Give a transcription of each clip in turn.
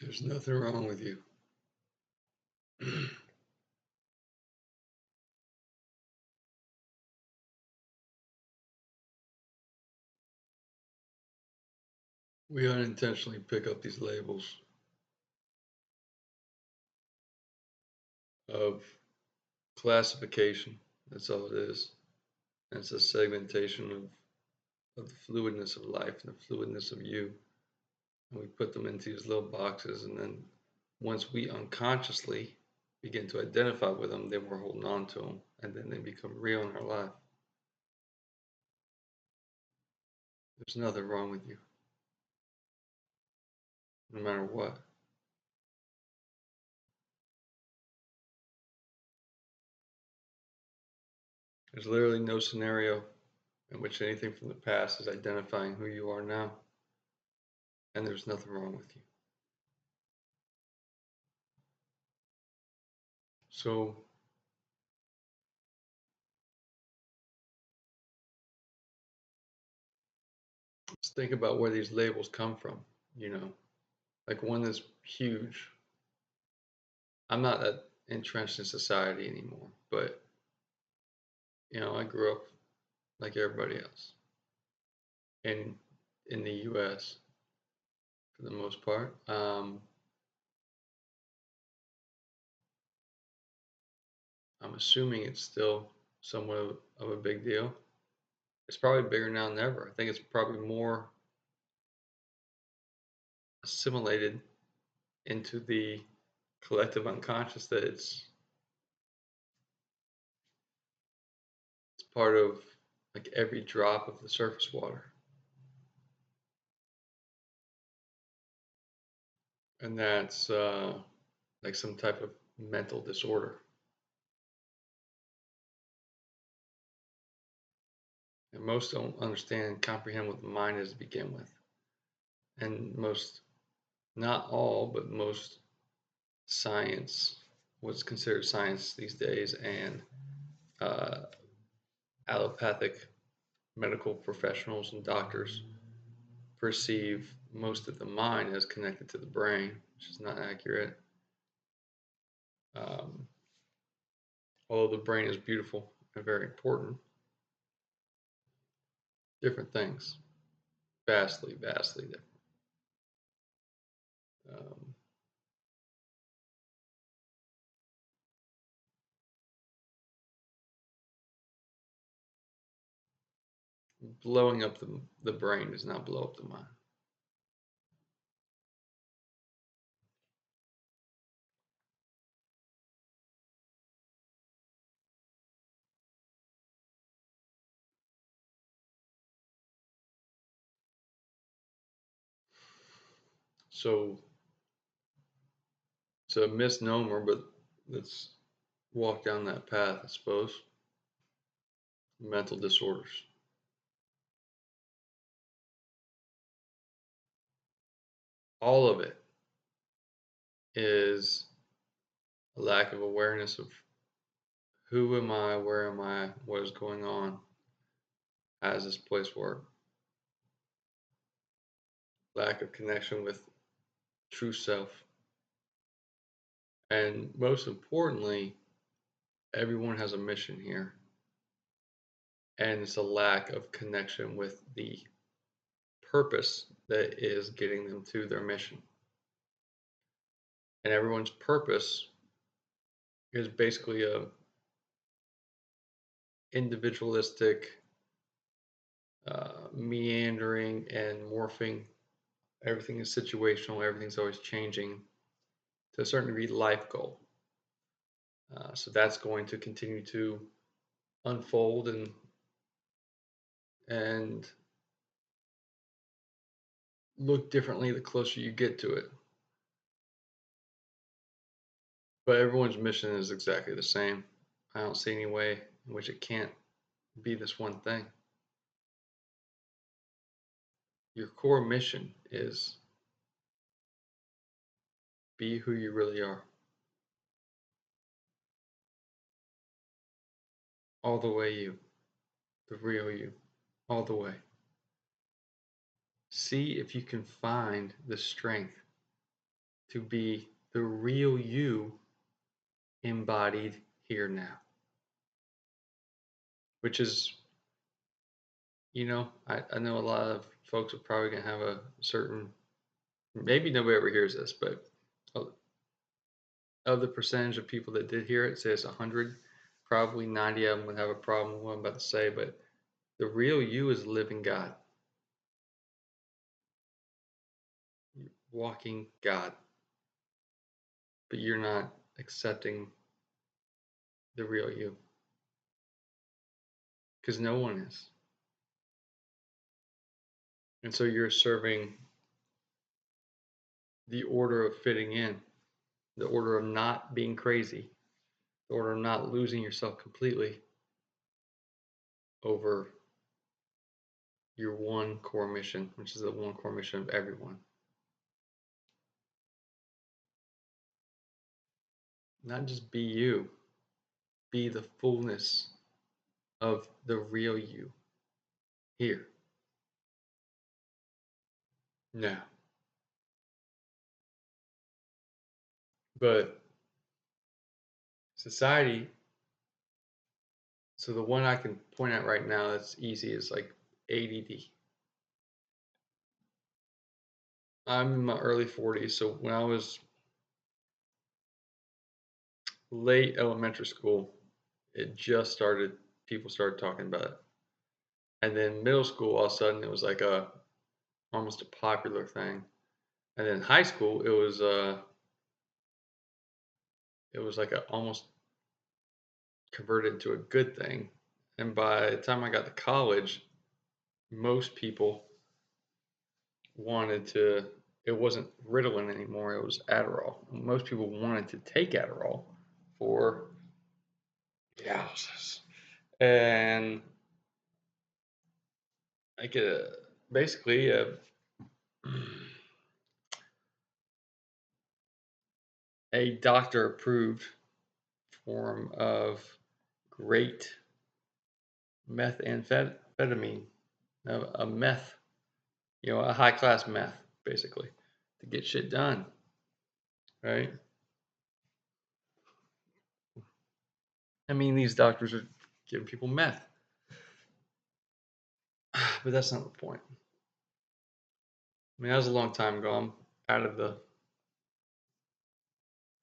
There's nothing wrong with you. We unintentionally pick up these labels of classification. That's all it is. And it's a segmentation of the fluidness of life and the fluidness of you. And we put them into these little boxes. And then once we unconsciously begin to identify with them, then we're holding on to them. And then they become real in our life. There's nothing wrong with you, no matter what. There's literally no scenario in which anything from the past is identifying who you are now. And there's nothing wrong with you. So let's think about where these labels come from, you know, like one that's huge. I'm not that entrenched in society anymore, but I grew up like everybody else in the US for the most part. I'm assuming it's still somewhat of a big deal. It's probably bigger now than ever. I think it's probably more assimilated into the collective unconscious that it's part of like every drop of the surface water. And that's like some type of mental disorder. And most don't understand, comprehend what the mind is to begin with. And most, not all, but most science, what's considered science these days, and uh, allopathic medical professionals and doctors perceive most of the mind as connected to the brain, which is not accurate. Um, although the brain is beautiful and very important, different things, vastly, vastly different. Um, blowing up the brain does not blow up the mind. So it's a misnomer, but let's walk down that path, I suppose. Mental disorders. All of it is a lack of awareness of who am I, where am I, what is going on, how does this place work, lack of connection with true self. And most importantly, everyone has a mission here. And it's a lack of connection with the purpose that is getting them to their mission. And everyone's purpose is basically a individualistic, meandering and morphing. Everything is situational. Everything's always changing to a certain degree life goal. So that's going to continue to unfold and look differently the closer you get to it. But everyone's mission is exactly the same. I don't see any way in which it can't be this one thing. Your core mission is be who you really are. All the way you, the real you, all the way. See if you can find the strength to be the real you embodied here now, which is, I know a lot of folks are probably going to have a certain, maybe nobody ever hears this, but of the percentage of people that did hear it, say it's 100, probably 90 of them would have a problem with what I'm about to say, but the real you is living God, walking God, but you're not accepting the real you because no one is. And so you're serving the order of fitting in, the order of not being crazy, the order of not losing yourself completely over your one core mission, which is the one core mission of everyone. Not just be you, be the fullness of the real you here. Now, but society, so the one I can point out right now that's easy is like ADD. I'm in my early 40s, so when I was late elementary school, it just started, people started talking about it. And then middle school, all of a sudden, it was like almost a popular thing. And then high school, it was like a almost converted into a good thing. And by the time I got to college, most people wanted to, it wasn't Ritalin anymore, it was Adderall. Most people wanted to take Adderall for dialysis. And like basically a doctor approved form of great methamphetamine, a meth, a high class meth, basically, to get shit done, right? I mean, these doctors are giving people meth, but that's not the point. I mean, that was a long time ago. I'm out of the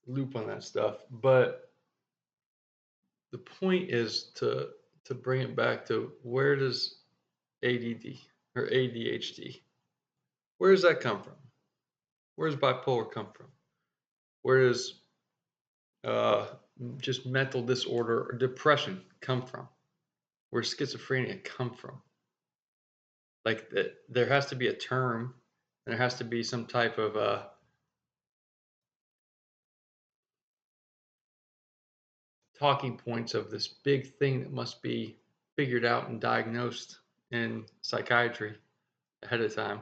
loop on that stuff, but the point is to bring it back to where does ADD or ADHD, where does that come from? Where does bipolar come from? Where does uh, just mental disorder or depression come from? Where schizophrenia come from? Like there has to be a term, there has to be some type of talking points of this big thing that must be figured out and diagnosed in psychiatry ahead of time.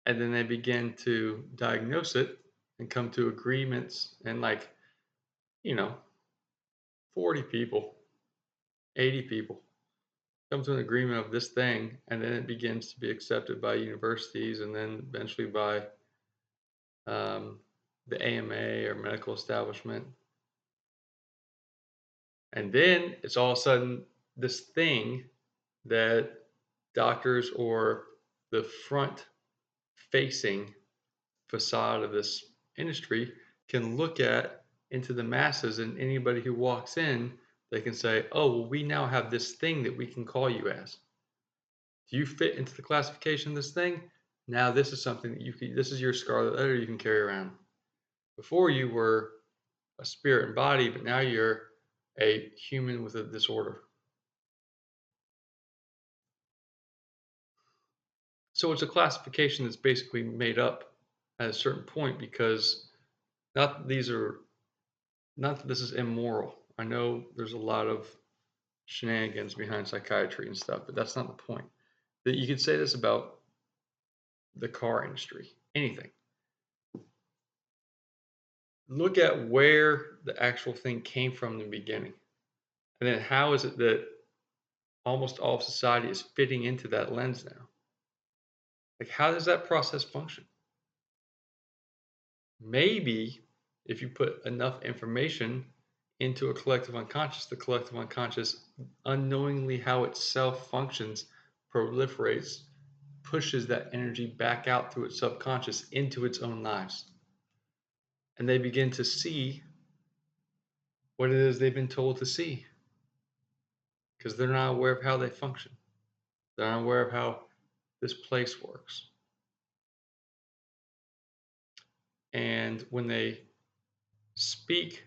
And then they begin to diagnose it and come to agreements, and like, you know, 40 people, 80 people come to an agreement of this thing, and then it begins to be accepted by universities and then eventually by the AMA or medical establishment. And then it's all of a sudden this thing that doctors or the front facing facade of this industry can look at into the masses, and anybody who walks in, they can say, oh, well, we now have this thing that we can call you as. Do you fit into the classification of this thing? Now this is something that this is your scarlet letter you can carry around. Before you were a spirit and body, but now you're a human with a disorder. So it's a classification that's basically made up at a certain point, because not that this is immoral. I know there's a lot of shenanigans behind psychiatry and stuff, but that's not the point. That you could say this about the car industry, anything. Look at where the actual thing came from in the beginning. And then how is it that almost all of society is fitting into that lens now? Like, how does that process function? Maybe if you put enough information into a collective unconscious, the collective unconscious, unknowingly how itself functions, proliferates, pushes that energy back out through its subconscious into its own lives. And they begin to see what it is they've been told to see because they're not aware of how they function. They're not aware of how this place works. And when they speak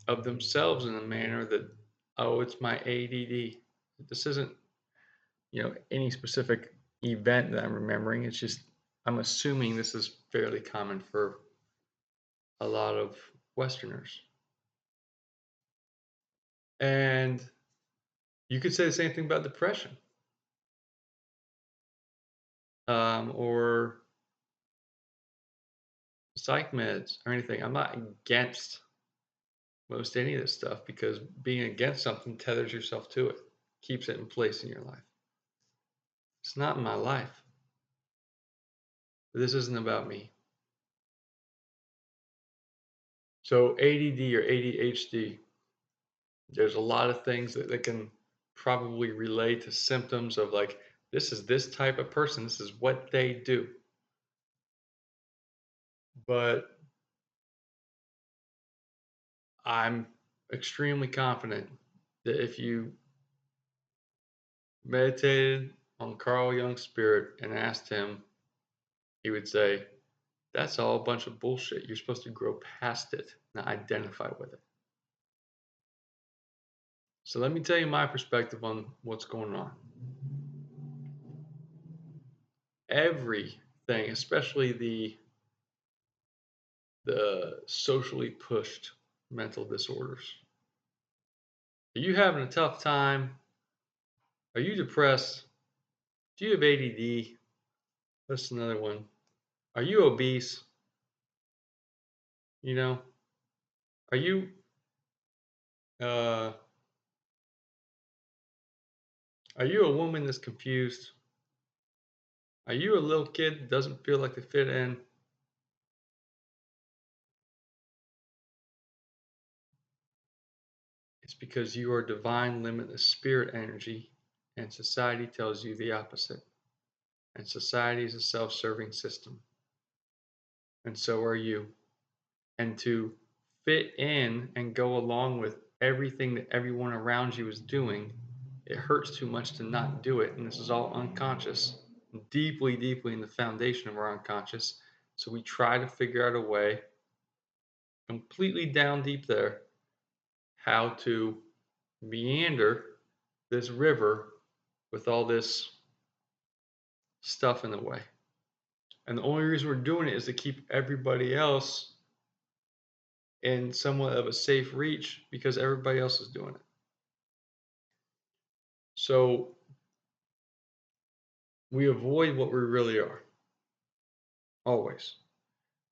of themselves in a manner that, oh, it's my ADD. This isn't, any specific event that I'm remembering. It's just, I'm assuming this is fairly common for a lot of Westerners. And you could say the same thing about depression, or psych meds or anything. I'm not against most any of this stuff because being against something tethers yourself to it, keeps it in place in your life. It's not in my life. This isn't about me. So ADD or ADHD, there's a lot of things that can probably relate to symptoms of like, this is this type of person, this is what they do. But I'm extremely confident that if you meditated on Carl Jung's spirit and asked him, he would say, that's all a bunch of bullshit. You're supposed to grow past it, not identify with it. So let me tell you my perspective on what's going on. Everything, especially the socially pushed mental disorders. Are you having a tough time? Are you depressed? Do you have ADD? That's another one. Are you obese? You know, are you uh, are you a woman that's confused? Are you a little kid that doesn't feel like they fit in? It's because you are divine, limitless spirit energy, and society tells you the opposite. And society is a self serving system. And so are you. And to fit in and go along with everything that everyone around you is doing, it hurts too much to not do it. And this is all unconscious, deeply, deeply in the foundation of our unconscious. So we try to figure out a way, completely down deep there, how to meander this river with all this stuff in the way. And the only reason we're doing it is to keep everybody else in somewhat of a safe reach because everybody else is doing it. So we avoid what we really are. Always.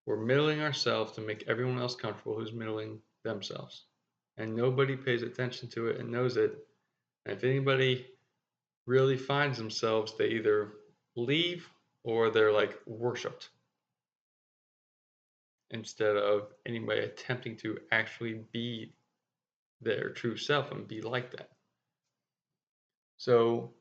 We're middling ourselves to make everyone else comfortable who's middling themselves. And nobody pays attention to it and knows it. And if anybody really finds themselves, they either leave or they're like worshipped instead of anybody attempting to actually be their true self and be like that. So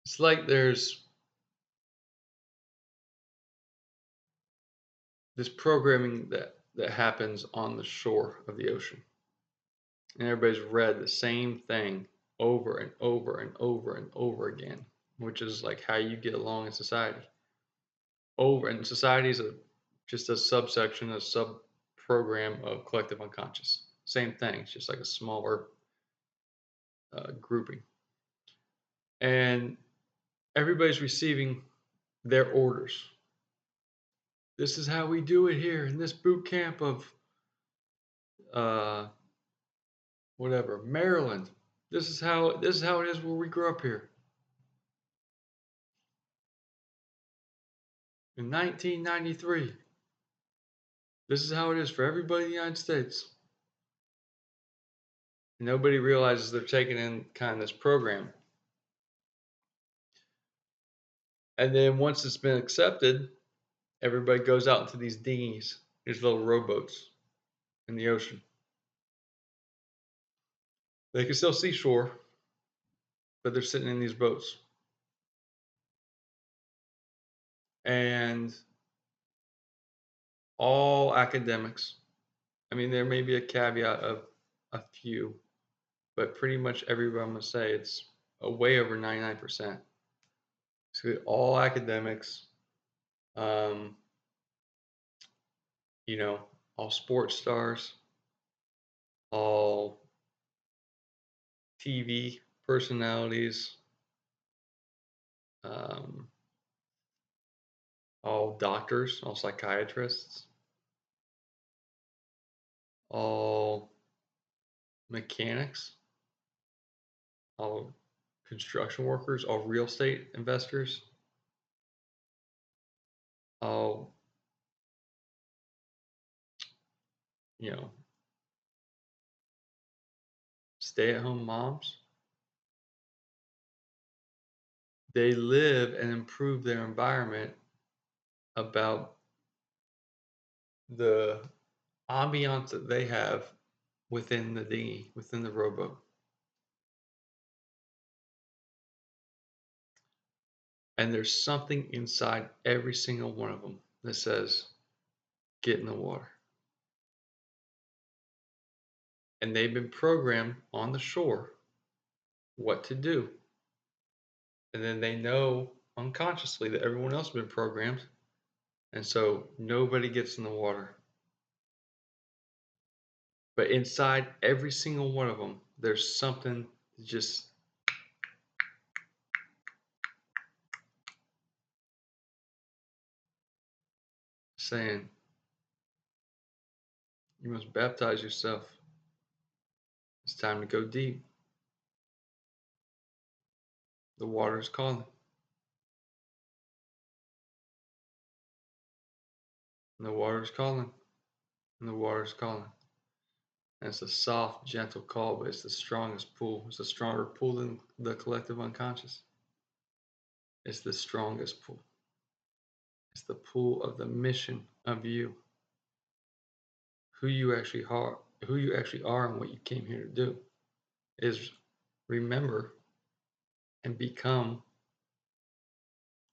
it's like there's this programming that happens on the shore of the ocean. And everybody's read the same thing over and over and over and over again, which is like how you get along in society. And society is just a subsection, a sub program of collective unconscious. Same thing, it's just like a smaller grouping. And everybody's receiving their orders. This is how we do it here in this boot camp of uh, whatever, Maryland. This is how it is where we grew up here. In 1993. This is how it is for everybody in the United States. Nobody realizes they're taking in kind of this program. And then once it's been accepted, everybody goes out into these dinghies, these little rowboats in the ocean. They can still see shore, but they're sitting in these boats. And all academics, I mean, there may be a caveat of a few, but pretty much everybody, I'm going to say it's a way over 99%. So all academics, um, you know, all sports stars, all TV personalities, um, all doctors, all psychiatrists, all mechanics, all construction workers, all real estate investors, all, you know, stay-at-home moms. They live and improve their environment about the ambiance that they have within the dinghy, within the rowboat. And there's something inside every single one of them that says, get in the water. And they've been programmed on the shore what to do. And then they know unconsciously that everyone else has been programmed. And so nobody gets in the water. But inside every single one of them, there's something just saying, you must baptize yourself. It's time to go deep. The water is calling. And the water is calling. And the water is calling. And it's a soft, gentle call, but it's the strongest pull. It's a stronger pull than the collective unconscious. It's the strongest pull. It's the pull of the mission of you, who you actually are, and what you came here to do. Is remember and become,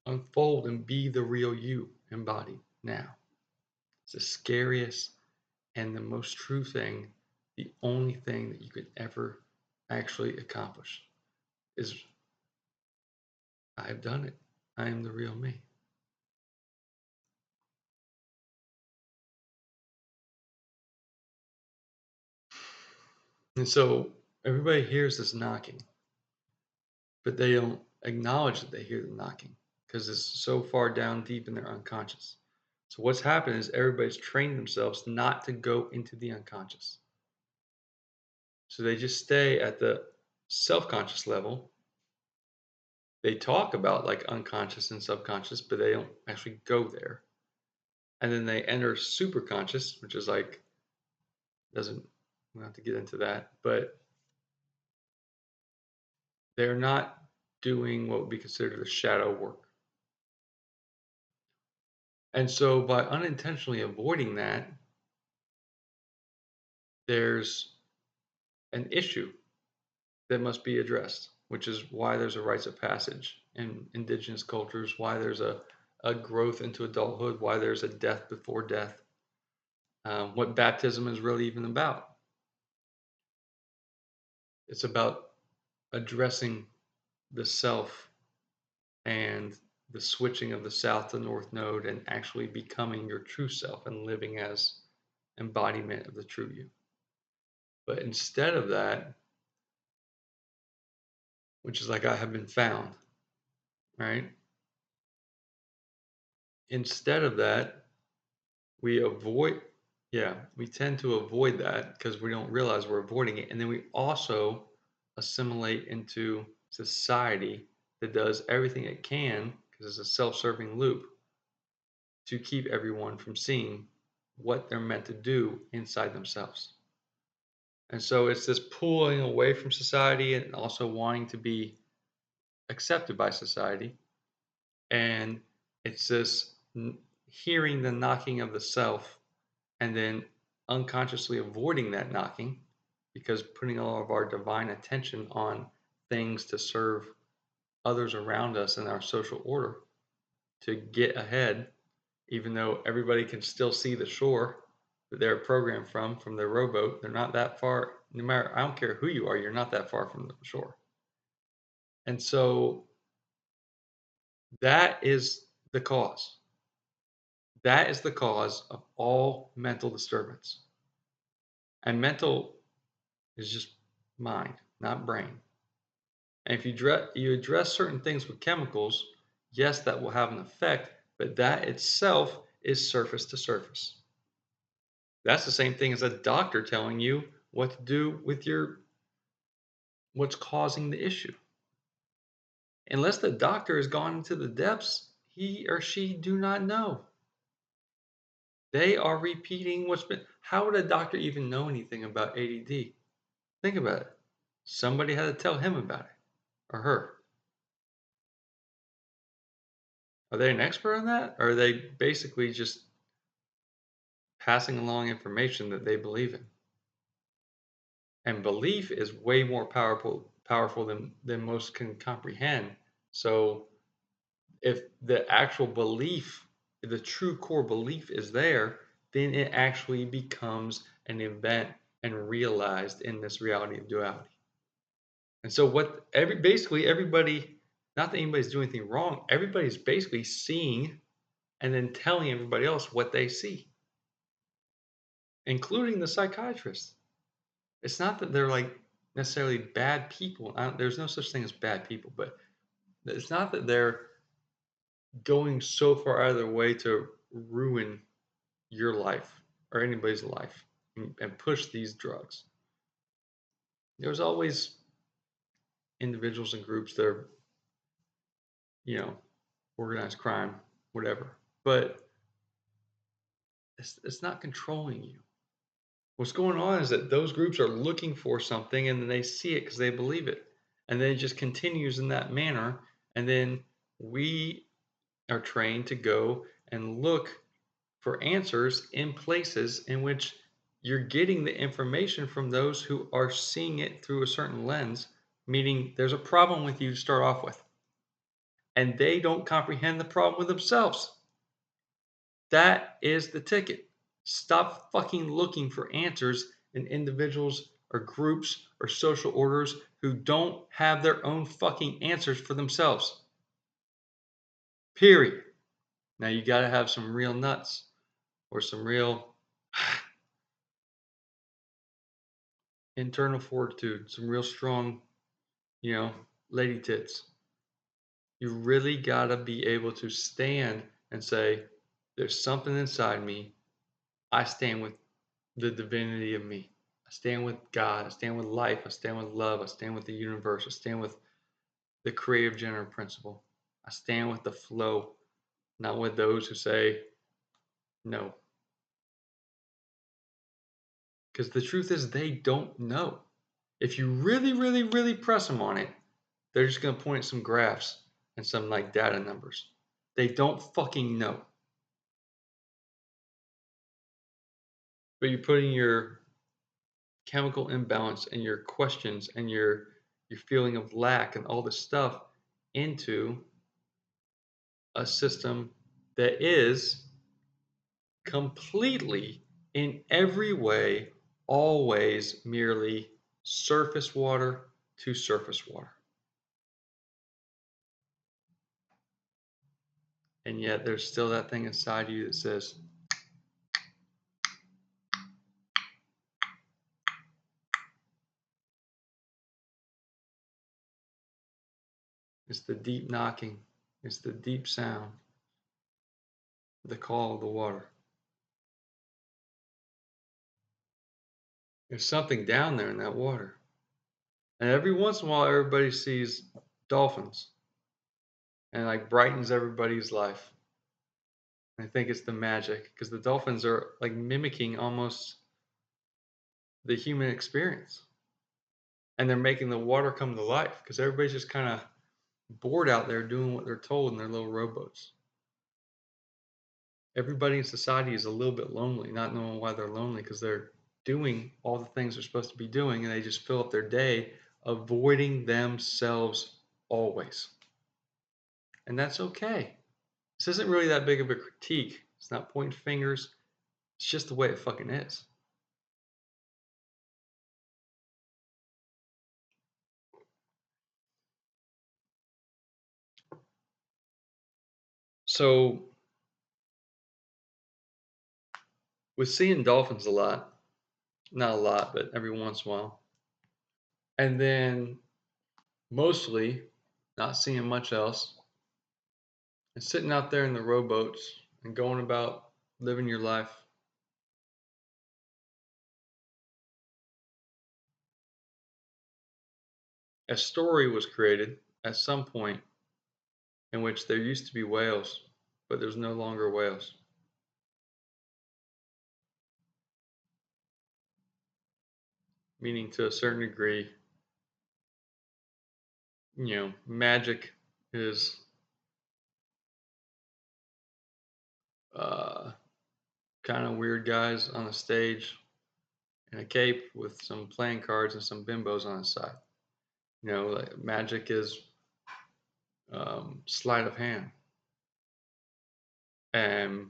unfold and be the real you embodied now. It's the scariest and the most true thing, the only thing that you could ever actually accomplish is I've done it. I am the real me. And so everybody hears this knocking, but they don't acknowledge that they hear the knocking because it's so far down deep in their unconscious. So what's happened is everybody's trained themselves not to go into the unconscious. So they just stay at the self-conscious level. They talk about like unconscious and subconscious, but they don't actually go there. And then they enter superconscious, which is like doesn't we don't have to get into that, but they're not doing what would be considered the shadow work. And so by unintentionally avoiding that, there's an issue that must be addressed, which is why there's a rites of passage in indigenous cultures, why there's a growth into adulthood, why there's a death before death, what baptism is really even about. It's about addressing the self and the switching of the south to north node and actually becoming your true self and living as embodiment of the true you. But instead of that, which is like I have been found, right? Instead of that, we avoid, yeah, we tend to avoid that because we don't realize we're avoiding it. And then we also assimilate into society that does everything it can, because it's a self-serving loop, to keep everyone from seeing what they're meant to do inside themselves. And so it's this pulling away from society and also wanting to be accepted by society. And it's this hearing the knocking of the self and then unconsciously avoiding that knocking because putting all of our divine attention on things to serve others around us in our social order to get ahead, even though everybody can still see the shore that they're programmed from their rowboat. They're not that far, no matter, I don't care who you are, you're not that far from the shore. And so that is the cause. That is the cause of all mental disturbance. And mental is just mind, not brain. And if you address certain things with chemicals, yes, that will have an effect, but that itself is surface to surface. That's the same thing as a doctor telling you what to do with your what's causing the issue. Unless the doctor has gone into the depths, he or she do not know. They are repeating what's been. How would a doctor even know anything about ADD? Think about it. Somebody had to tell him about it or her. Are they an expert on that? Or are they basically just passing along information that they believe in? And belief is way more powerful than most can comprehend. So if the actual belief, the true core belief is there, then it actually becomes an event and realized in this reality of duality. And so basically everybody, not that anybody's doing anything wrong, everybody's basically seeing and then telling everybody else what they see, including the psychiatrist. It's not that they're like necessarily bad people. There's no such thing as bad people, but it's not that they're going so far out of their way to ruin your life or anybody's life and push these drugs. There's always individuals and groups that are, you know, organized crime, whatever. But it's not controlling you. What's going on is that those groups are looking for something and then they see it because they believe it. And then it just continues in that manner. And then we are trained to go and look for answers in places in which you're getting the information from those who are seeing it through a certain lens, meaning there's a problem with you to start off with. And they don't comprehend the problem with themselves. That is the ticket. Stop fucking looking for answers in individuals or groups or social orders who don't have their own fucking answers for themselves. Period. Now you got to have some real nuts or some real internal fortitude, some real strong, lady tits. You really got to be able to stand and say, there's something inside me. I stand with the divinity of me. I stand with God. I stand with life. I stand with love. I stand with the universe. I stand with the creative general principle. I stand with the flow, not with those who say no. Because the truth is, they don't know. If you really, really, really press them on it, they're just going to point at some graphs and some like data numbers. They don't fucking know. But you're putting your chemical imbalance and your questions and your feeling of lack and all this stuff into a system that is completely in every way always merely surface water to surface water. And yet there's still that thing inside you that says, it's the deep knocking, it's the deep sound, the call of the water. There's something down there in that water. And every once in a while, everybody sees dolphins and like brightens everybody's life. And I think it's the magic because the dolphins are like mimicking almost the human experience. And they're making the water come to life because everybody's just kind of bored out there doing what they're told in their little rowboats. Everybody in society is a little bit lonely, not knowing why they're lonely because they're doing all the things they're supposed to be doing and they just fill up their day avoiding themselves always. And that's okay. This isn't really that big of a critique. It's not pointing fingers. It's just the way it fucking is. So, with seeing dolphins a lot, not a lot, but every once in a while, and then mostly not seeing much else, and sitting out there in the rowboats and going about living your life, a story was created at some point in which there used to be whales, but there's no longer whales. Meaning, to a certain degree, magic is uh, kind of weird guys on a stage in a cape with some playing cards and some bimbos on the side. Like magic is sleight of hand, and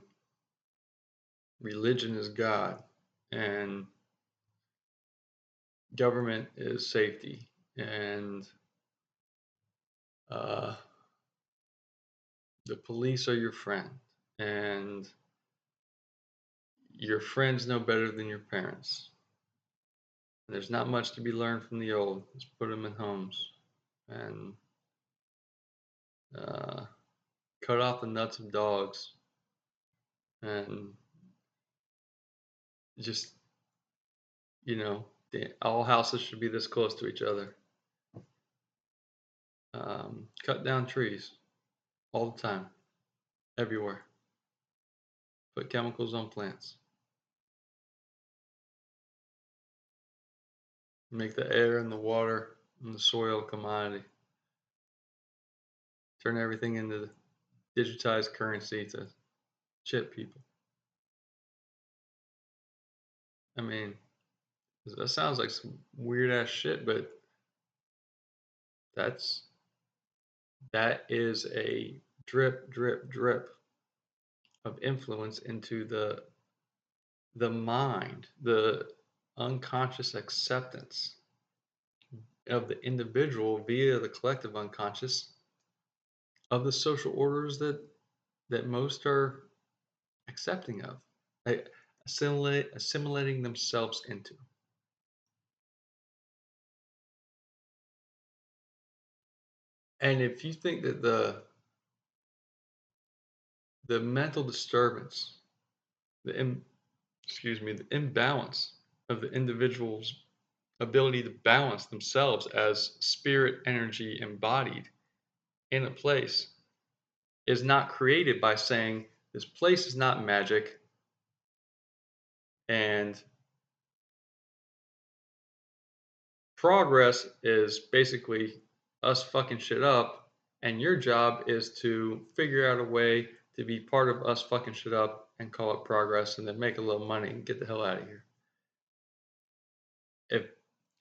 religion is God, and government is safety, and uh, the police are your friend, and your friends know better than your parents. And there's not much to be learned from the old. Just put them in homes and uh, cut off the nuts of dogs, and just all houses should be this close to each other. Cut down trees all the time, everywhere. Put chemicals on plants. Make the air and the water and the soil a commodity. Turn everything into digitized currency to chip people. I mean, that sounds like some weird ass shit, but that's that is a drip, drip, drip of influence into the mind, the unconscious acceptance of the individual via the collective unconscious of the social orders that most are accepting of, like assimilating themselves into. And if you think that the mental disturbance, the imbalance of the individual's ability to balance themselves as spirit energy embodied in a place is not created by saying this place is not magic and progress is basically us fucking shit up, and your job is to figure out a way to be part of us fucking shit up and call it progress and then make a little money and get the hell out of here. If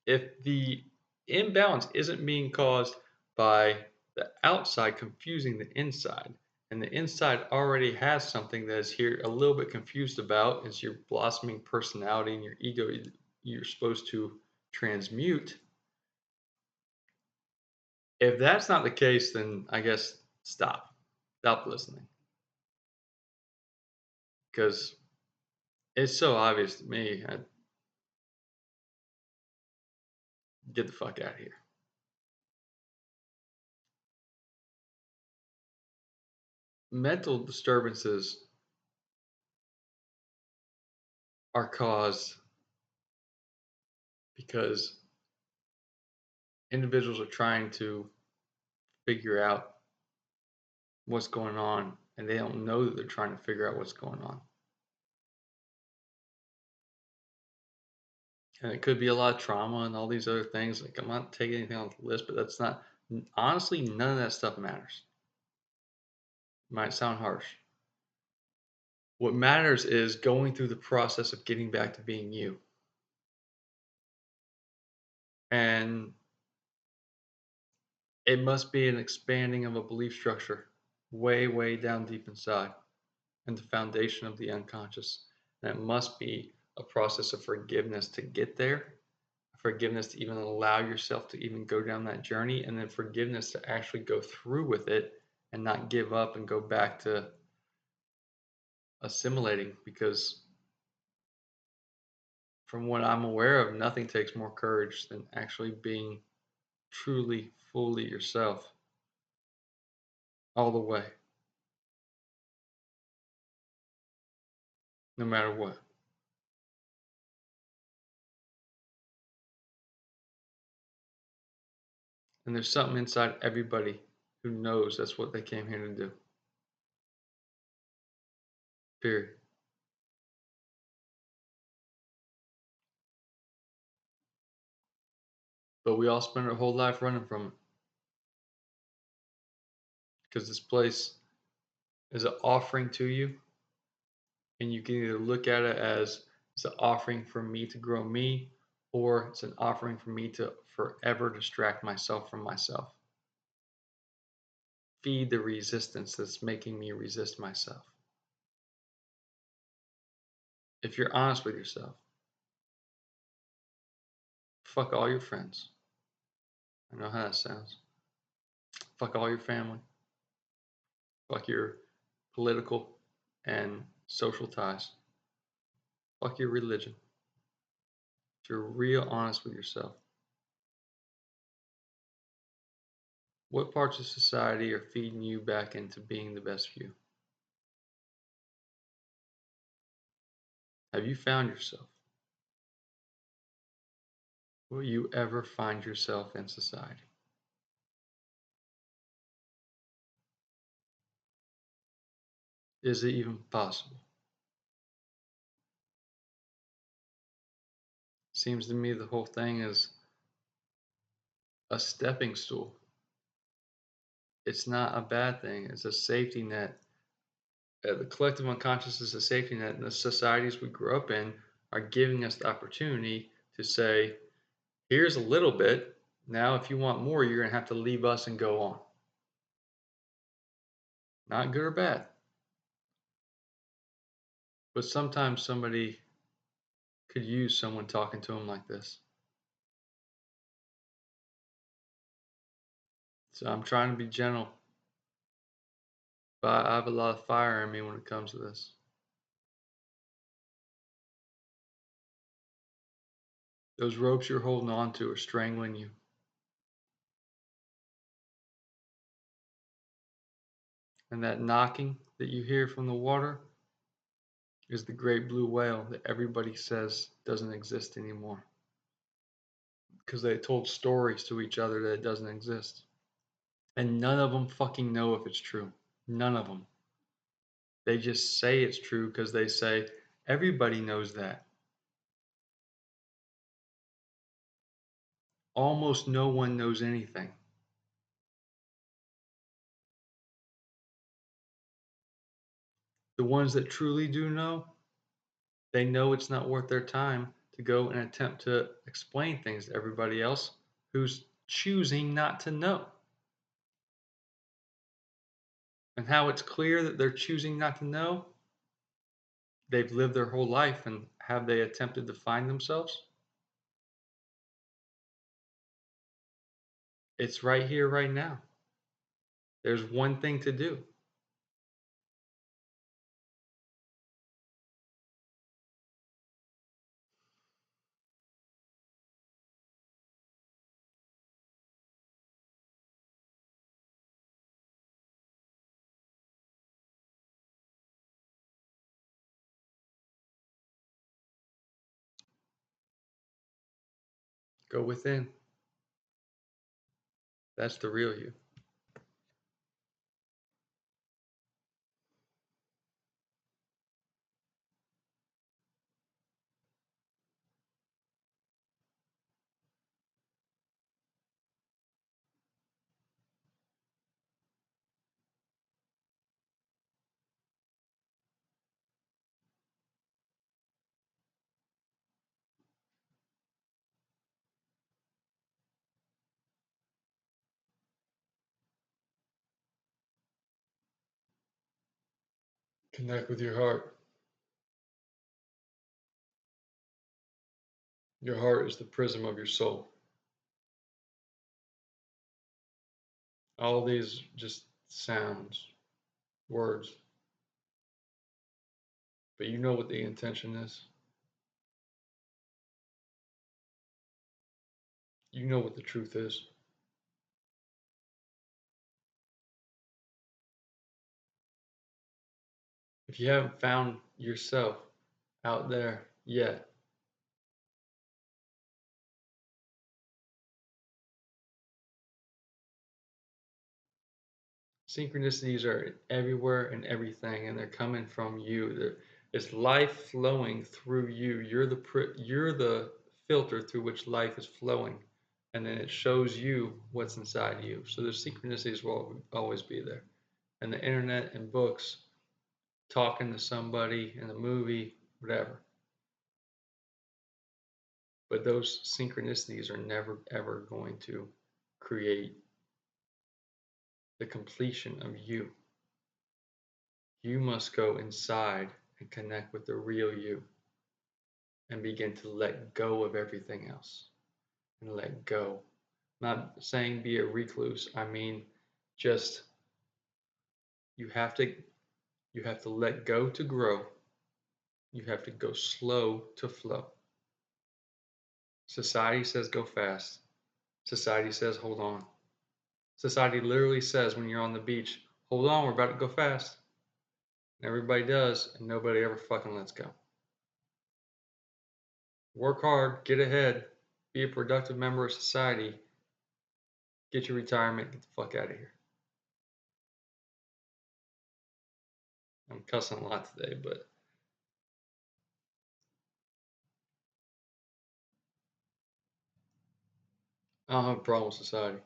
if the imbalance isn't being caused by the outside confusing the inside, and the inside already has something that is here a little bit confused about, is your blossoming personality and your ego you're supposed to transmute. If that's not the case, then I guess stop listening, because it's so obvious to me. I'd get the fuck out of here. Mental disturbances are caused because individuals are trying to figure out what's going on, and they don't know that they're trying to figure out what's going on. And it could be a lot of trauma and all these other things. Like, I'm not taking anything off the list, but that's not, honestly, none of that stuff matters. Might sound harsh. What matters is going through the process of getting back to being you. And it must be an expanding of a belief structure way, way down deep inside and the foundation of the unconscious. And it must be a process of forgiveness to get there, forgiveness to even allow yourself to even go down that journey, and then forgiveness to actually go through with it and not give up and go back to assimilating. Because from what I'm aware of, nothing takes more courage than actually being truly, fully yourself all the way, no matter what. And there's something inside everybody who knows that's what they came here to do. Period. But we all spend our whole life running from it because this place is an offering to you, and you can either look at it as it's an offering for me to grow me, or it's an offering for me to forever distract myself from myself. Feed the resistance that's making me resist myself. If you're honest with yourself, fuck all your friends. I know how that sounds. Fuck all your family. Fuck your political and social ties. Fuck your religion. If you're real honest with yourself, what parts of society are feeding you back into being the best you? Have you found yourself? Will you ever find yourself in society? Is it even possible? Seems to me the whole thing is a stepping stool. It's not a bad thing. It's a safety net. The collective unconscious is a safety net, and the societies we grew up in are giving us the opportunity to say, here's a little bit. Now, if you want more, you're going to have to leave us and go on. Not good or bad. But sometimes somebody could use someone talking to them like this. So I'm trying to be gentle, but I have a lot of fire in me when it comes to this. Those ropes you're holding on to are strangling you. And that knocking that you hear from the water is the great blue whale that everybody says doesn't exist anymore. Because they told stories to each other that it doesn't exist. And none of them fucking know if it's true. None of them. They just say it's true because they say, everybody knows that. Almost no one knows anything. The ones that truly do know, they know it's not worth their time to go and attempt to explain things to everybody else who's choosing not to know. And how it's clear that they're choosing not to know, they've lived their whole life, and have they attempted to find themselves? It's right here, right now. There's one thing to do. Go within. That's the real you. Connect with your heart. Your heart is the prism of your soul. All these just sounds, words, but you know what the intention is. You know what the truth is. If you haven't found yourself out there yet, synchronicities are everywhere and everything, and they're coming from you. It's life flowing through you. You're the filter through which life is flowing, and then it shows you what's inside you. So the synchronicities will always be there, and the internet and books, talking to somebody in a movie, whatever. But those synchronicities are never ever going to create the completion of you. You must go inside and connect with the real you and begin to let go of everything else and let go. I'm not saying be a recluse. I mean, just you have to you have to let go to grow. You have to go slow to flow. Society says go fast. Society says hold on. Society literally says when you're on the beach, hold on, we're about to go fast. And everybody does, and nobody ever fucking lets go. Work hard, get ahead, be a productive member of society, get your retirement, get the fuck out of here. I'm cussing a lot today, but I don't have a problem with society.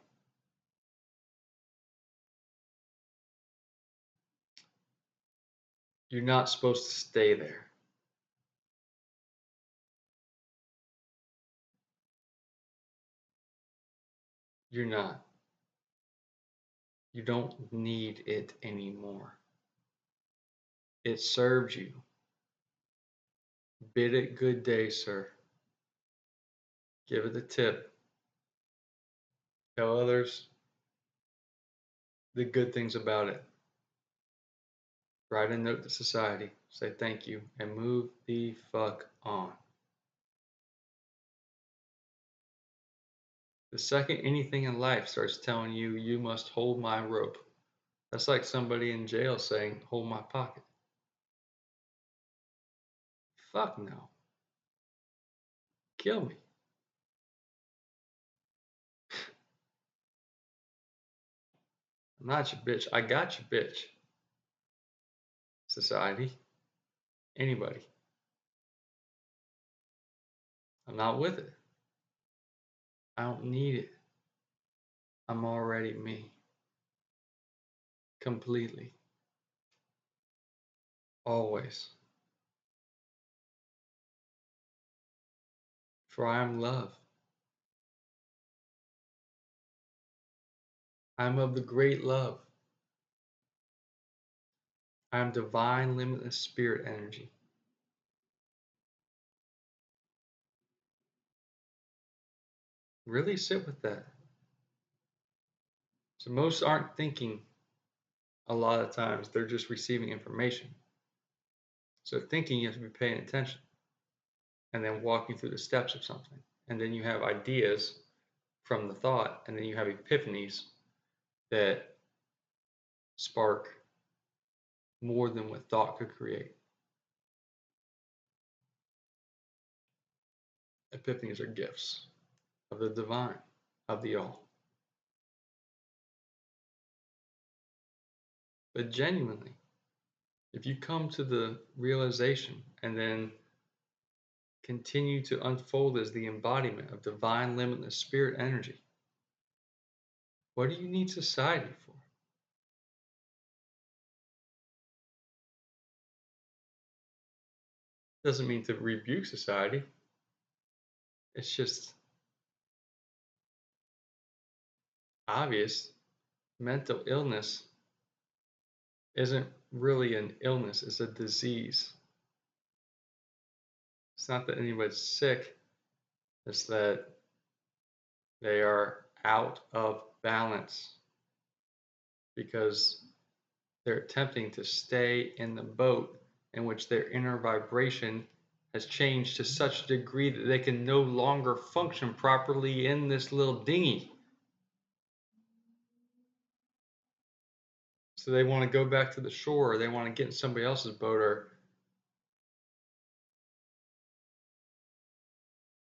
You're not supposed to stay there. You're not. You don't need it anymore. It serves you. Bid it good day, sir. Give it the tip. Tell others the good things about it. Write a note to society. Say thank you and move the fuck on. The second anything in life starts telling you, you must hold my rope, that's like somebody in jail saying, hold my pocket. Fuck no. Kill me. I'm not your bitch. I got your bitch. Society. Anybody. I'm not with it. I don't need it. I'm already me. Completely. Always. For I am love. I am of the great love. I am divine, limitless spirit energy. Really sit with that. So most aren't thinking a lot of times, they're just receiving information. So thinking, you have to be paying attention and then walking through the steps of something. And then you have ideas from the thought, and then you have epiphanies that spark more than what thought could create. Epiphanies are gifts of the divine, of the all. But genuinely, if you come to the realization and then continue to unfold as the embodiment of divine, limitless spirit energy, what do you need society for? Doesn't mean to rebuke society. It's just obvious mental illness isn't really an illness, it's a disease. It's not that anybody's sick, it's that they are out of balance because they're attempting to stay in the boat in which their inner vibration has changed to such a degree that they can no longer function properly in this little dinghy. So they want to go back to the shore, or they want to get in somebody else's boat, or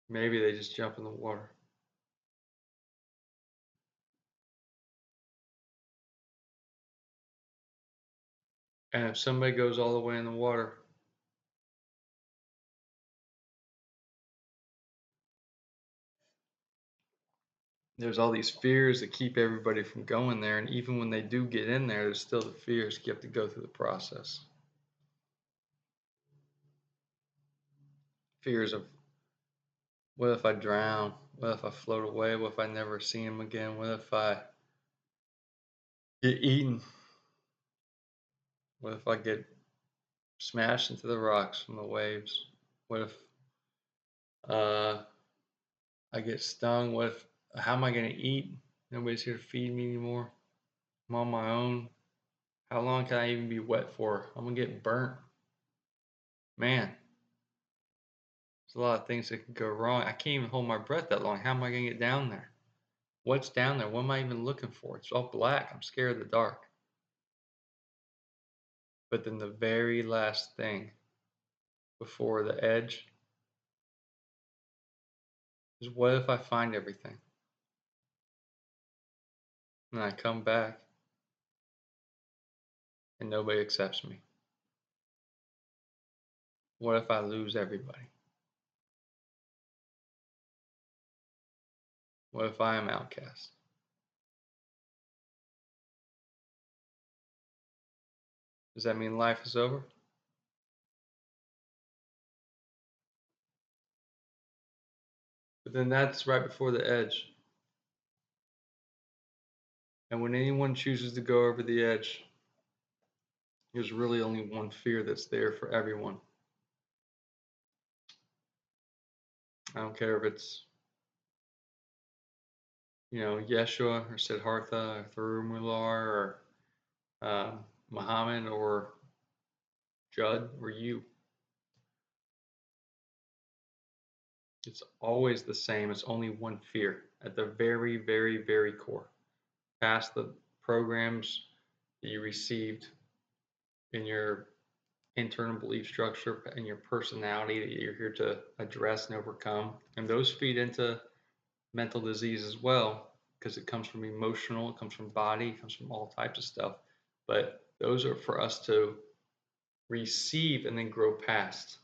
maybe they just jump in the water. And if somebody goes all the way in the water, there's all these fears that keep everybody from going there. And even when they do get in there, there's still the fears. You have to go through the process. Fears of, what if I drown? What if I float away? What if I never see him again? What if I get eaten? What if I get smashed into the rocks from the waves? What if uh, I get stung? What if, how am I going to eat? Nobody's here to feed me anymore. I'm on my own. How long can I even be wet for? I'm going to get burnt. Man, there's a lot of things that could go wrong. I can't even hold my breath that long. How am I going to get down there? What's down there? What am I even looking for? It's all black. I'm scared of the dark. But then the very last thing before the edge is, what if I find everything and I come back and nobody accepts me? What if I lose everybody? What if I am outcast? Does that mean life is over? But then that's right before the edge. And when anyone chooses to go over the edge, there's really only one fear that's there for everyone. I don't care if it's, Yeshua or Siddhartha or Thirumular or Muhammad or Judd or you. It's always the same. It's only one fear at the very, very, very core. Past the programs that you received in your internal belief structure and your personality that you're here to address and overcome. And those feed into mental disease as well, because it comes from emotional, it comes from body, it comes from all types of stuff. But those are for us to receive and then grow past.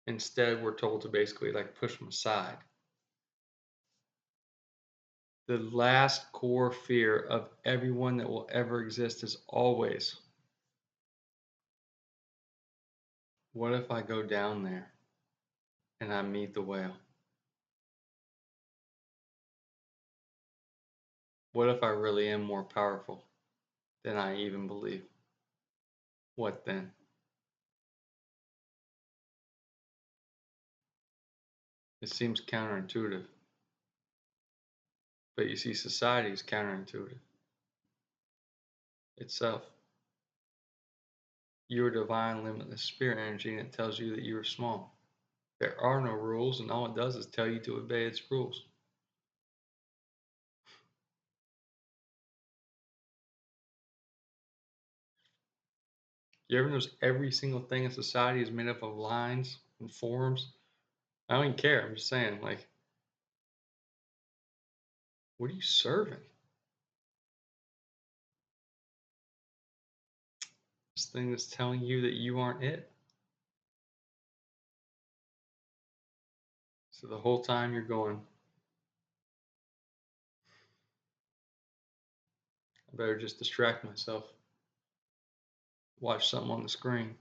Instead, we're told to basically like push them aside. The last core fear of everyone that will ever exist is always, what if I go down there and I meet the whale? What if I really am more powerful than I even believe? What then? It seems counterintuitive, but you see, society is counterintuitive itself. You're a divine, limitless spirit energy, and it tells you that you are small. There are no rules, and all it does is tell you to obey its rules. You ever notice every single thing in society is made up of lines and forms? I don't even care. I'm just saying, like, what are you serving? This thing that's telling you that you aren't it. So the whole time you're going, I better just distract myself, watch something on the screen.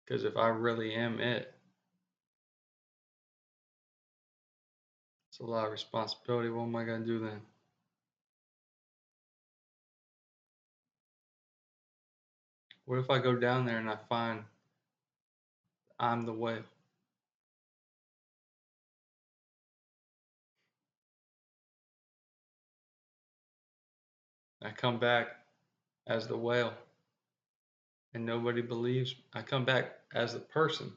Because if I really am it, it's a lot of responsibility. What am I going to do then? What if I go down there and I find I'm the whale? I come back as the whale and nobody believes. I come back as the person,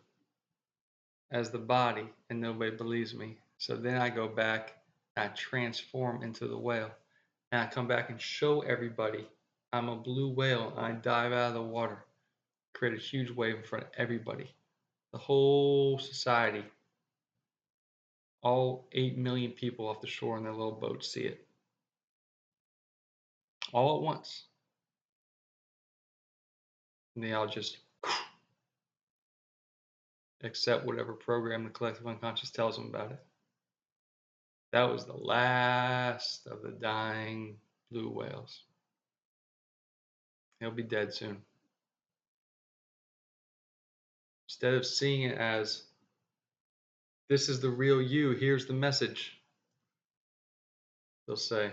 as the body, and nobody believes me. So then I go back, I transform into the whale, and I come back and show everybody I'm a blue whale. And I dive out of the water, create a huge wave in front of everybody, the whole society, all 8 million people off the shore in their little boats see it all at once. And they all just accept whatever program the collective unconscious tells them about it. That was the last of the dying blue whales. He'll be dead soon. Instead of seeing it as, this is the real you, here's the message, they'll say,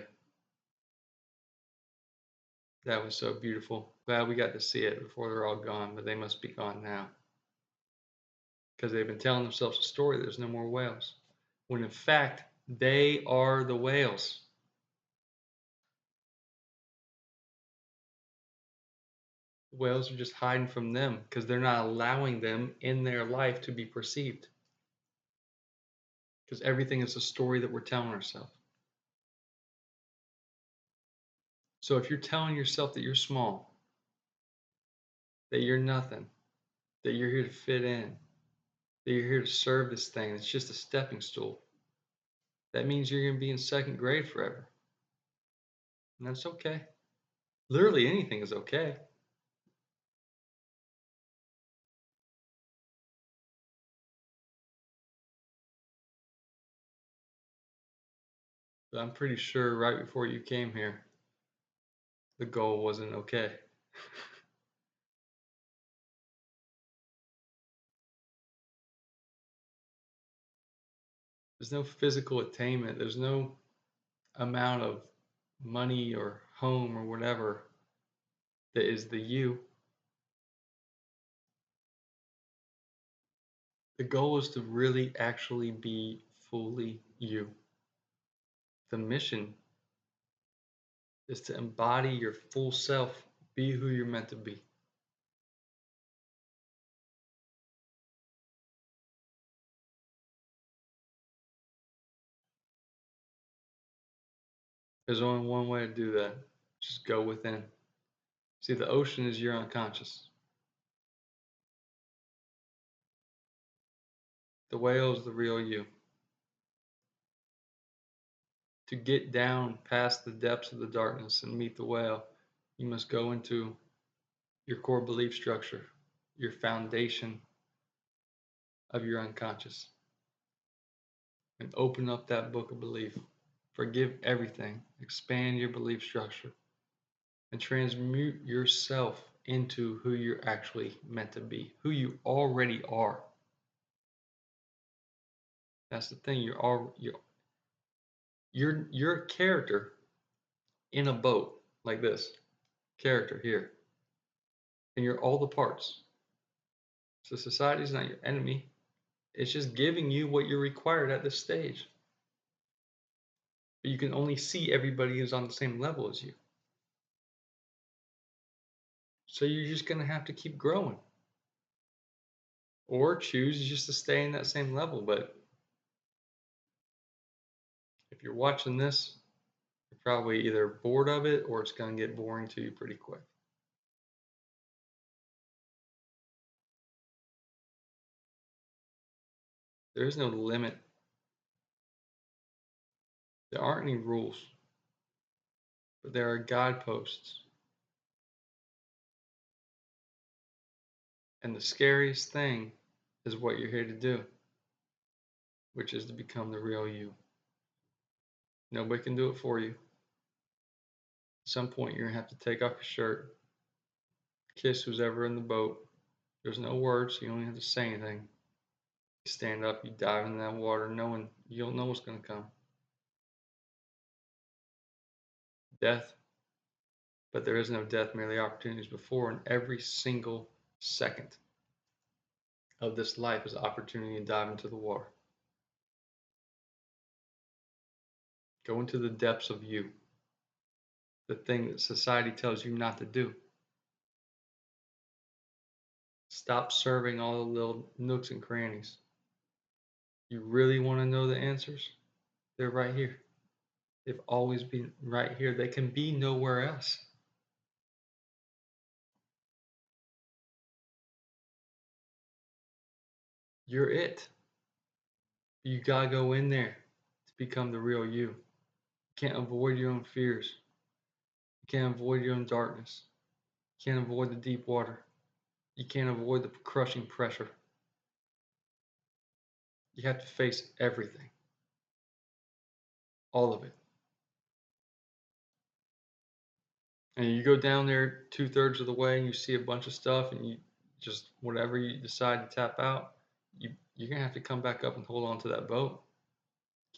that was so beautiful. Glad we got to see it before they're all gone, but they must be gone now. Because they've been telling themselves a story, there's no more whales. When in fact, they are the whales. The whales are just hiding from them because they're not allowing them in their life to be perceived. Because everything is a story that we're telling ourselves. So if you're telling yourself that you're small, that you're nothing, that you're here to fit in, that you're here to serve this thing, it's just a stepping stool, that means you're going to be in second grade forever. And that's okay. Literally anything is okay. But I'm pretty sure right before you came here, the goal wasn't okay. There's no physical attainment. There's no amount of money or home or whatever that is the you. The goal is to really actually be fully you. The mission is to embody your full self, be who you're meant to be. There's only one way to do that. Just go within. See, the ocean is your unconscious. The whale is the real you. To get down past the depths of the darkness and meet the whale, you must go into your core belief structure, your foundation of your unconscious, and open up that book of belief. Forgive everything, expand your belief structure, and transmute yourself into who you're actually meant to be, who you already are. That's the thing. You're a character in a boat like this. Character here. And you're all the parts. So society is not your enemy. It's just giving you what you're required at this stage. But you can only see everybody who's on the same level as you. So you're just going to have to keep growing. Or choose just to stay in that same level. But if you're watching this, you're probably either bored of it or it's going to get boring to you pretty quick. There is no limit. There aren't any rules. But there are guideposts. And the scariest thing is what you're here to do, which is to become the real you. Nobody can do it for you. At some point, you're going to have to take off your shirt, kiss who's ever in the boat. There's no words, so you don't even have to say anything. You stand up, you dive in that water, knowing you don't know what's going to come. Death, But there is no death, merely opportunities before, and every single second of this life is an opportunity to dive into the water. Go into the depths of you, the thing that society tells you not to do. Stop serving all the little nooks and crannies. You really want to know the answers? They're right here. They've always been right here. They can be nowhere else. You're it. You gotta go in there to become the real you. You can't avoid your own fears. You can't avoid your own darkness. You can't avoid the deep water. You can't avoid the crushing pressure. You have to face everything. All of it. And you go down there 2/3 of the way and you see a bunch of stuff and you just whatever you decide to tap out, you're gonna have to come back up and hold on to that boat.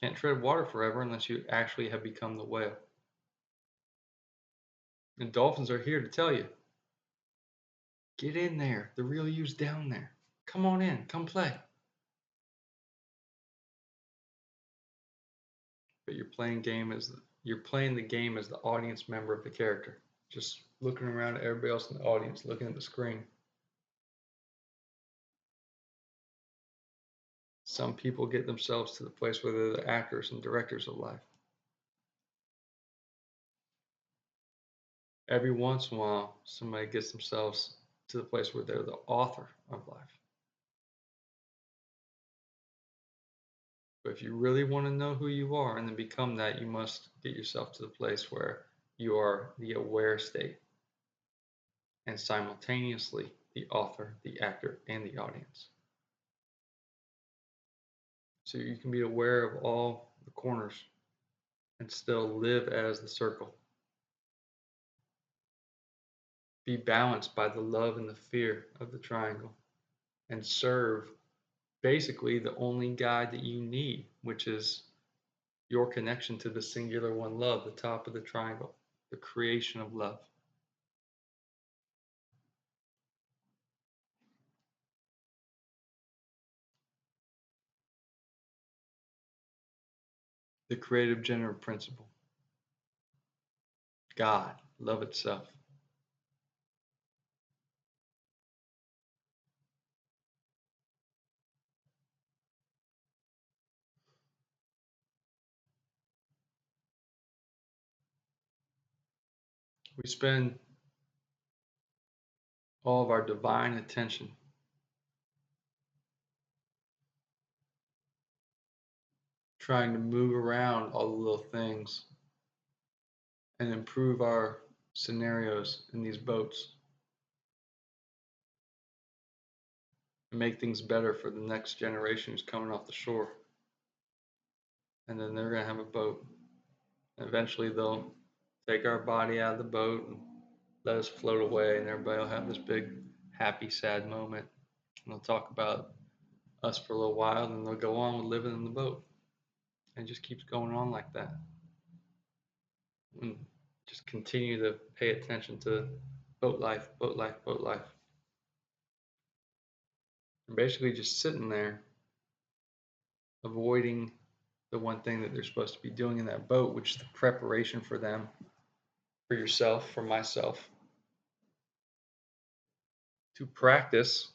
Can't tread water forever unless you actually have become the whale. And dolphins are here to tell you, get in there. The real you's down there. Come on in. Come play. But you're playing the game as the audience member of the character. Just looking around at everybody else in the audience, looking at the screen. Some people get themselves to the place where they're the actors and directors of life. Every once in a while, somebody gets themselves to the place where they're the author of life. But if you really want to know who you are and then become that, you must get yourself to the place where you are the aware state and simultaneously the author, the actor, and the audience. So you can be aware of all the corners and still live as the circle. Be balanced by the love and the fear of the triangle and serve basically the only guide that you need, which is your connection to the singular one love, the top of the triangle, the creation of love. The creative generative principle, God, love itself. We spend all of our divine attention trying to move around all the little things and improve our scenarios in these boats and make things better for the next generation who's coming off the shore. And then they're going to have a boat. And eventually they'll take our body out of the boat and let us float away, and everybody will have this big, happy, sad moment. And they'll talk about us for a little while, and then they'll go on with living in the boat. And it just keeps going on like that. And just continue to pay attention to boat life, boat life, boat life. And basically just sitting there, avoiding the one thing that they're supposed to be doing in that boat, which is the preparation for them, for yourself, for myself, to practice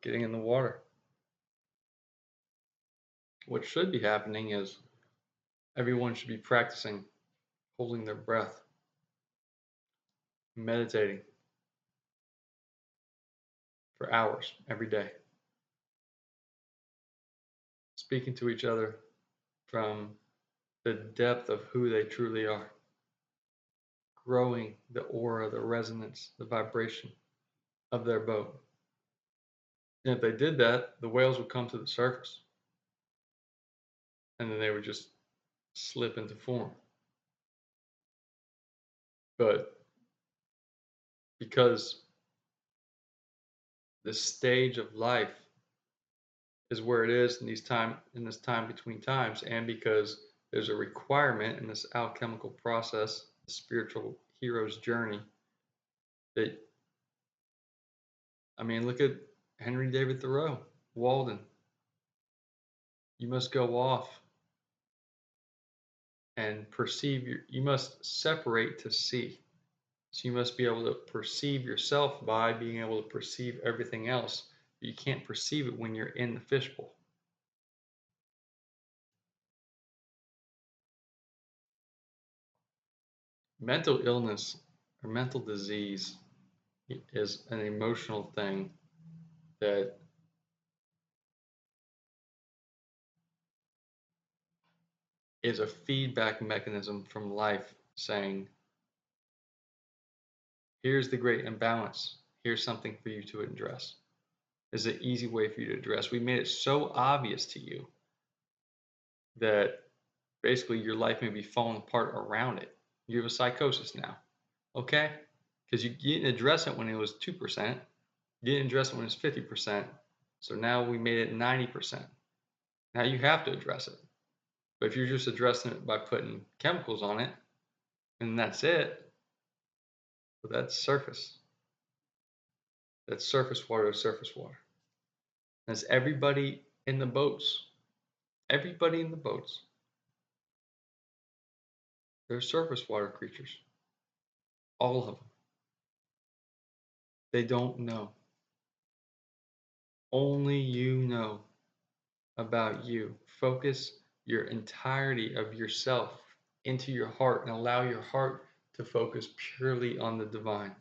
getting in the water. What should be happening is everyone should be practicing holding their breath, meditating for hours every day, speaking to each other from the depth of who they truly are, growing the aura, the resonance, the vibration of their boat. And if they did that, the whales would come to the surface and then they would just slip into form. But because the stage of life is where it is in this time between times, and because there's a requirement in this alchemical process, the spiritual hero's journey that, I mean, look at Henry David Thoreau, Walden. You must go off and you must separate to see. So you must be able to perceive yourself by being able to perceive everything else. But you can't perceive it when you're in the fishbowl. Mental illness or mental disease is an emotional thing that is a feedback mechanism from life saying, here's the great imbalance. Here's something for you to address. Is an easy way for you to address. We made it so obvious to you that basically your life may be falling apart around it. You have a psychosis now, okay? Because you didn't address it when it was 2%. You didn't address it when it was 50%. So now we made it 90%. Now you have to address it. But if you're just addressing it by putting chemicals on it, and that's it, well, that's surface. That's surface water to surface water. That's everybody in the boats. Everybody in the boats. They're surface water creatures. All of them. They don't know. Only you know about you. Focus your entirety of yourself into your heart and allow your heart to focus purely on the divine.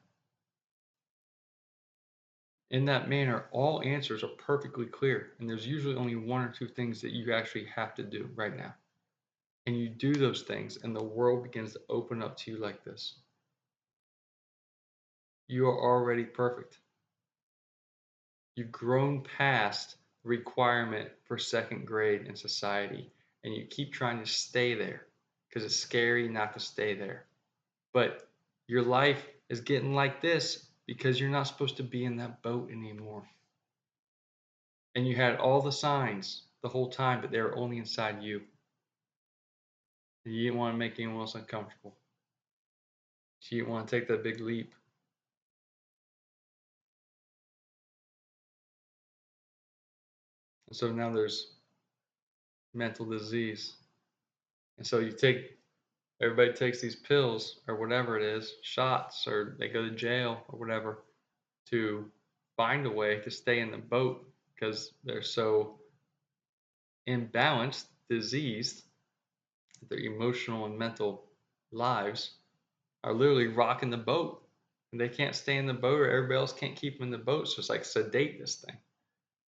In that manner, all answers are perfectly clear, and there's usually only one or two things that you actually have to do right now. And you do those things, and the world begins to open up to you like this. You are already perfect. You've grown past the requirement for second grade in society, and you keep trying to stay there because it's scary not to stay there. But your life is getting like this because you're not supposed to be in that boat anymore. And you had all the signs the whole time, but they were only inside you. And you didn't want to make anyone else uncomfortable. So you didn't want to take that big leap. And so now there's mental disease. And so everybody takes these pills or whatever it is, shots, or they go to jail or whatever to find a way to stay in the boat because they're so imbalanced, diseased, that their emotional and mental lives are literally rocking the boat. And they can't stay in the boat, or everybody else can't keep them in the boat. So it's like sedate this thing,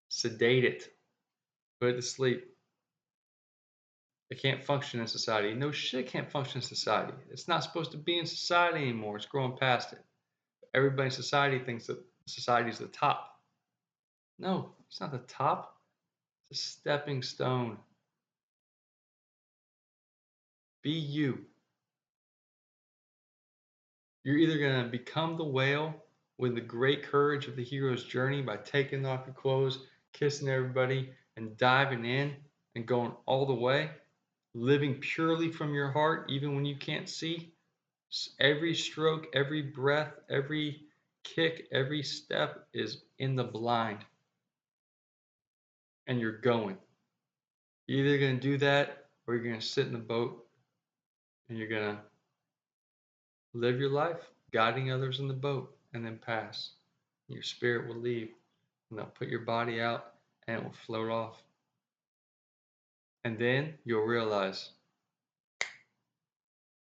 sedate it, put it to sleep. It can't function in society. No shit, it can't function in society. It's not supposed to be in society anymore. It's growing past it. Everybody in society thinks that society is the top. No, it's not the top. It's a stepping stone. Be you. You're either going to become the whale with the great courage of the hero's journey by taking off your clothes, kissing everybody, and diving in and going all the way, living purely from your heart, even when you can't see. Every stroke, every breath, every kick, every step is in the blind. And you're going. You're either going to do that or you're going to sit in the boat and you're going to live your life guiding others in the boat and then pass. Your spirit will leave and they'll put your body out and it will float off. And then you'll realize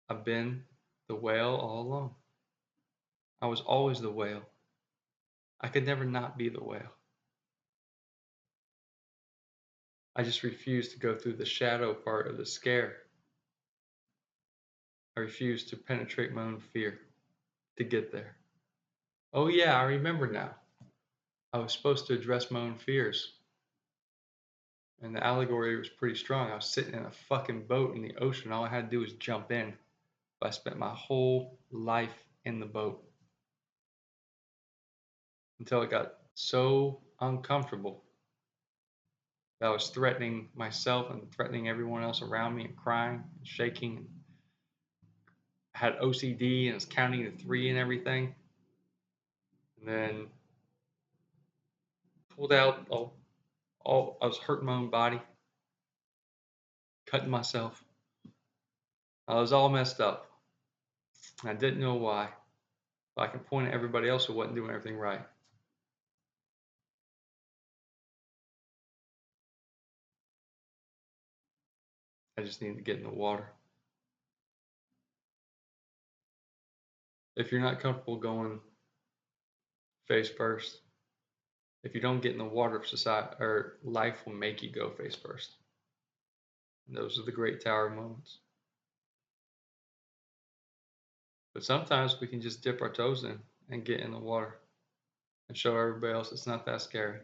I've been the whale all along. I was always the whale. I could never not be the whale. I just refused to go through the shadow part of the scare. I refused to penetrate my own fear to get there. Oh, yeah, I remember now. I was supposed to address my own fears. And the allegory was pretty strong. I was sitting in a fucking boat in the ocean. All I had to do was jump in. But I spent my whole life in the boat until it got so uncomfortable that I was threatening myself and threatening everyone else around me and crying and shaking. had OCD and was counting to 3 and everything. And then pulled out all I was hurting my own body, cutting myself. I was all messed up. And I didn't know why. But I can point at everybody else who wasn't doing everything right. I just needed to get in the water. If you're not comfortable going face first, if you don't get in the water, society or life will make you go face first. And those are the great tower moments. But sometimes we can just dip our toes in and get in the water and show everybody else it's not that scary.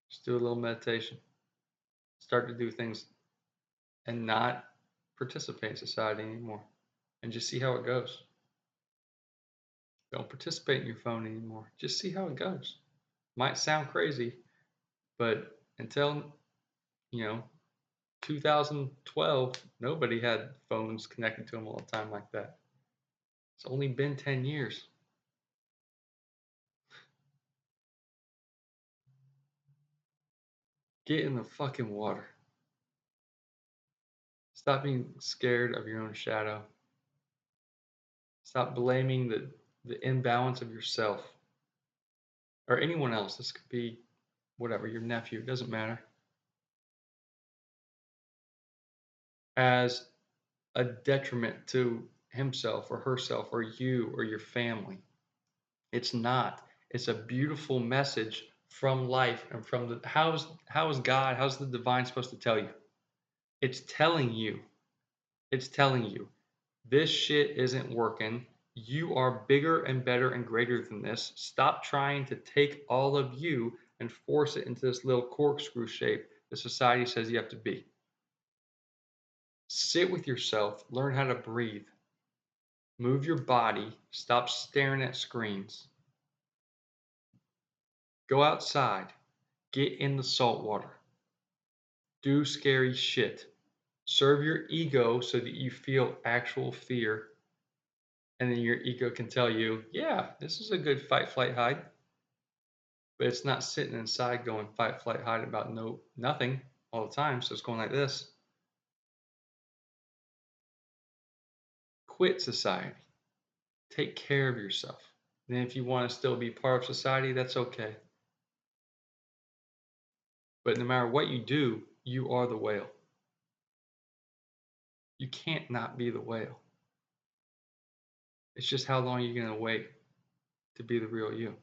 Just do a little meditation. Start to do things and not participate in society anymore and just see how it goes. Don't participate in your phone anymore. Just see how it goes. Might sound crazy, but until, you know, 2012, nobody had phones connected to them all the time like that. It's only been 10 years. Get in the fucking water. Stop being scared of your own shadow. Stop blaming the imbalance of yourself or anyone else. This could be whatever, your nephew, it doesn't matter. As a detriment to himself or herself or you or your family. It's not. It's a beautiful message from life and from the how is God, how's the divine supposed to tell you? It's telling you. It's telling you this shit isn't working. You are bigger and better and greater than this. Stop trying to take all of you and force it into this little corkscrew shape that society says you have to be. Sit with yourself, learn how to breathe, move your body, stop staring at screens, go outside, get in the salt water, do scary shit, serve your ego so that you feel actual fear. And then your ego can tell you, yeah, this is a good fight, flight, hide. But it's not sitting inside going fight, flight, hide about nothing all the time. So it's going like this. Quit society. Take care of yourself. And if you want to still be part of society, that's okay. But no matter what you do, you are the whale. You can't not be the whale. It's just how long you're going to wait to be the real you.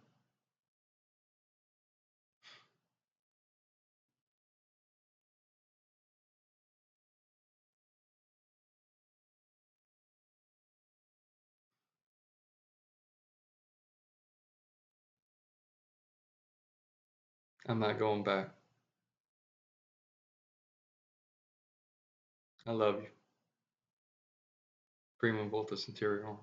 I'm not going back. I love you. Prima Voltus Interior.